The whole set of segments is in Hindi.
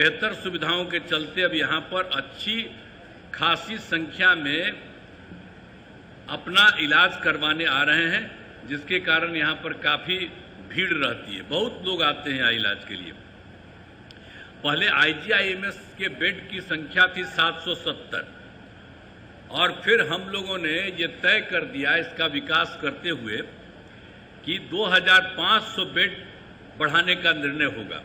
बेहतर सुविधाओं के चलते अब यहाँ पर अच्छी खासी संख्या में अपना इलाज करवाने आ रहे हैं, जिसके कारण यहाँ पर काफ़ी भीड़ रहती है। बहुत लोग आते हैं यहाँ इलाज के लिए। पहले IGIMS के बेड की संख्या थी 770 और फिर हम लोगों ने ये तय कर दिया इसका विकास करते हुए कि 2500 बेड बढ़ाने का निर्णय होगा।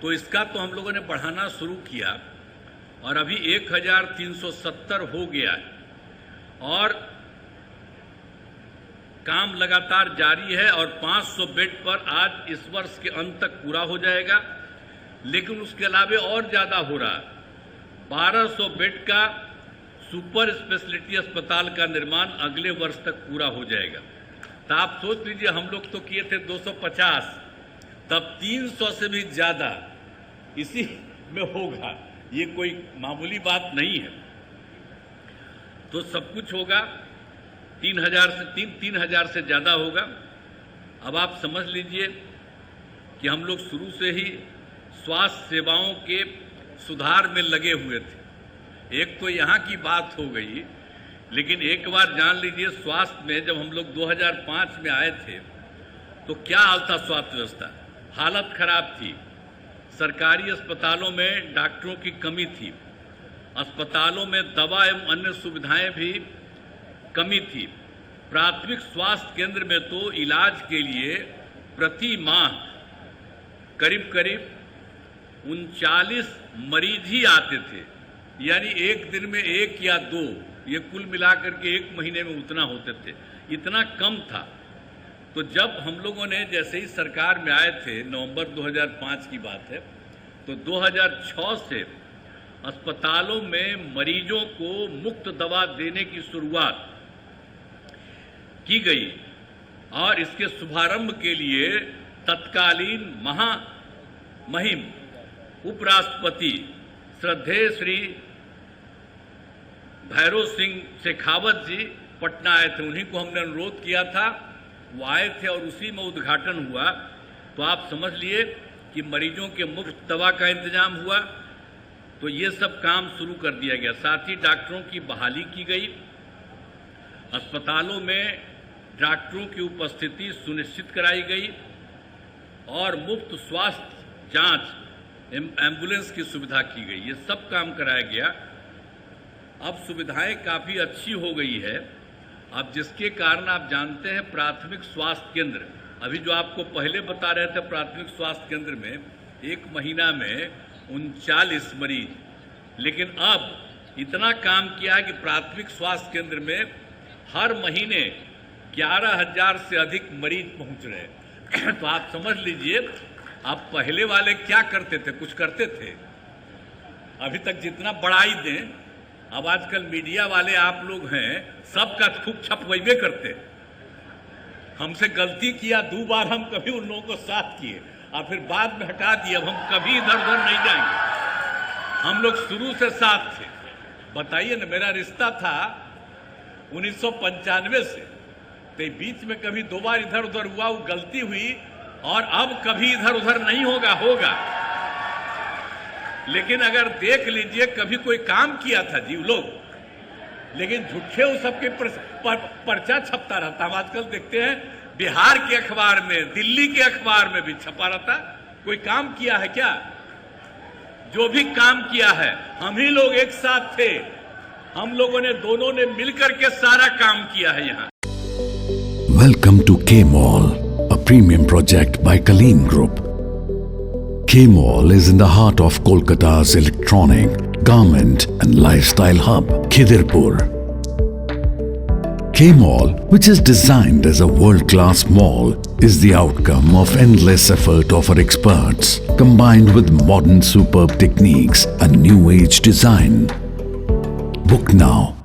तो इसका तो हम लोगों ने बढ़ाना शुरू किया और अभी 1370 हो गया है और काम लगातार जारी है और 500 बेड पर आज इस वर्ष के अंत तक पूरा हो जाएगा। लेकिन उसके अलावा और ज़्यादा हो रहा है। 1200 बेड का सुपर स्पेशलिटी अस्पताल का निर्माण अगले वर्ष तक पूरा हो जाएगा। तो आप सोच लीजिए, हम लोग तो किए थे 250, तब 300 से भी ज़्यादा इसी में होगा। ये कोई मामूली बात नहीं है। तो सब कुछ होगा, 3000 से ज़्यादा होगा। अब आप समझ लीजिए कि हम लोग शुरू से ही स्वास्थ्य सेवाओं के सुधार में लगे हुए थे। एक तो यहाँ की बात हो गई, लेकिन एक बार जान लीजिए, स्वास्थ्य में जब हम लोग 2005 में आए थे तो क्या हाल था स्वास्थ्य व्यवस्था। हालत खराब थी। सरकारी अस्पतालों में डॉक्टरों की कमी थी, अस्पतालों में दवा एवं अन्य सुविधाएं भी कमी थी। प्राथमिक स्वास्थ्य केंद्र में तो इलाज के लिए प्रति माह करीब 39 मरीज ही आते थे, यानी एक दिन में 1 या 2, ये कुल मिलाकर के 1 महीने में उतना होते थे। इतना कम था। तो जब हम लोगों ने जैसे ही सरकार में आए थे, नवंबर 2005 की बात है, तो 2006 से अस्पतालों में मरीजों को मुफ्त दवा देने की शुरुआत की गई और इसके शुभारंभ के लिए तत्कालीन महामहिम उपराष्ट्रपति श्रद्धेय श्री भैरव सिंह शेखावत जी पटना आए थे। उन्हीं को हमने अनुरोध किया था, वो आए थे और उसी में उद्घाटन हुआ। तो आप समझ लिए कि मरीजों के मुफ्त दवा का इंतजाम हुआ। तो ये सब काम शुरू कर दिया गया। साथ ही डॉक्टरों की बहाली की गई। अस्पतालों में डॉक्टरों की उपस्थिति सुनिश्चित कराई गई और मुफ्त स्वास्थ्य जांच एम्बुलेंस की सुविधा की गई। ये सब काम कराया गया। अब सुविधाएं काफ़ी अच्छी हो गई है। अब जिसके कारण आप जानते हैं, प्राथमिक स्वास्थ्य केंद्र, अभी जो आपको पहले बता रहे थे, प्राथमिक स्वास्थ्य केंद्र में 1 महीना में 39 मरीज, लेकिन अब इतना काम किया है कि प्राथमिक स्वास्थ्य केंद्र में हर महीने 11,000 से अधिक मरीज पहुंच रहे हैं। तो आप समझ लीजिए, आप पहले वाले क्या करते थे? कुछ करते थे? अभी तक जितना बढ़ाई दें, अब आजकल मीडिया वाले आप लोग हैं, सबका खूब छपवाइबे करते। हमसे गलती किया 2 बार, हम कभी उन लोगों को साथ किए और फिर बाद में हटा दिए। अब हम कभी इधर उधर नहीं जाएंगे। हम लोग शुरू से साथ थे। बताइए ना, मेरा रिश्ता था 1995 से, तो बीच में कभी 2 बार इधर उधर हुआ, वो गलती हुई और अब कभी इधर उधर नहीं होगा। लेकिन अगर देख लीजिए, कभी कोई काम किया था जी लोग, लेकिन झूठे वो सबके पर्चा छपता रहता। हम आजकल देखते हैं बिहार के अखबार में, दिल्ली के अखबार में भी छपा रहता। कोई काम किया है क्या? जो भी काम किया है, हम ही लोग एक साथ थे। हम लोगों ने, दोनों ने मिलकर के सारा काम किया है यहाँ। Welcome to K-Mall, a premium project by Kaleen Group. K-Mall is in the heart of Kolkata's electronic, garment and lifestyle hub, Khidirpur. K-Mall, which is designed as a world-class mall, is the outcome of endless effort of our experts, combined with modern superb techniques and new age design. Book now